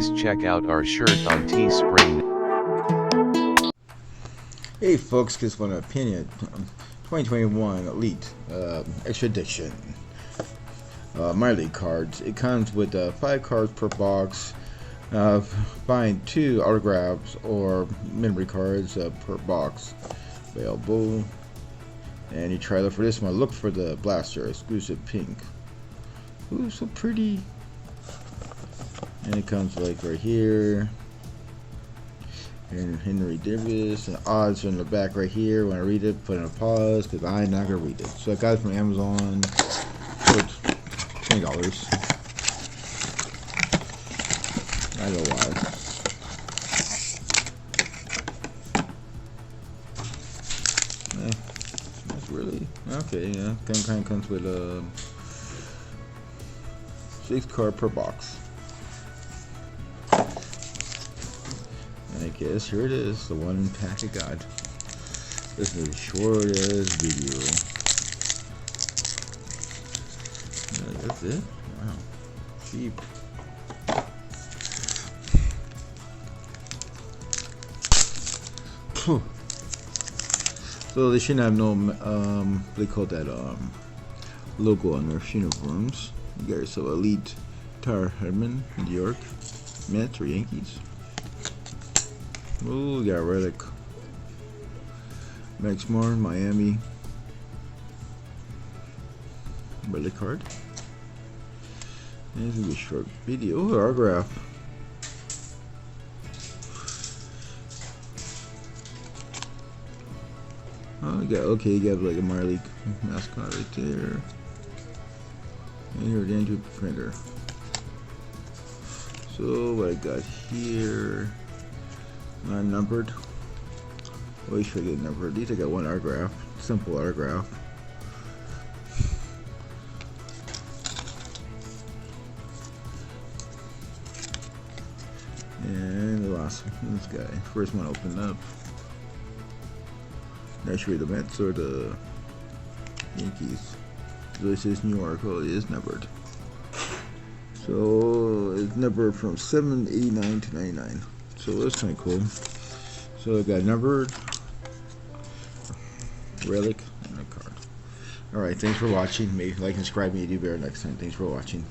please check out our shirt on Teespring. Hey folks, just want to opinion 2021 Elite Extra Edition My League cards. It comes with 5 cards per box, buying 2 autographs or memory cards per box available. And you try to look for this one. Look for the Blaster exclusive pink. Ooh, so pretty. And it comes like right here. And Henry Davis, and odds on the back right here. When I read it, put in a pause because I'm not gonna read it. So I got it from Amazon for $20. I don't know why. That's really okay. Yeah, kind of comes with 6 cards per box. I guess here it is, the one pack I got. This is a short ass video. Yeah, that's it. Wow, cheap. So they shouldn't have no they call that logo on their uniforms. You got yourself Elite Tar Herman, New York, Mets or Yankees. Oh, we got Relic. Max Moore, Miami. Relic card. And this is a short video. Oh, autograph. Oh, you got like a minor league mascot right there. And here, the Andrew printer. So what I got here. Not numbered. Always should get numbered. These I got one autograph. Simple autograph. And the last one, this guy. First one opened up. Not sure the Mets or the Yankees. So this is New York. Oh, it is numbered. So it's numbered from 789 to 99. So that's kind of cool. So I got numbered, relic, and a card. Alright, thanks for watching. Maybe like and subscribe me to do better next time. Thanks for watching.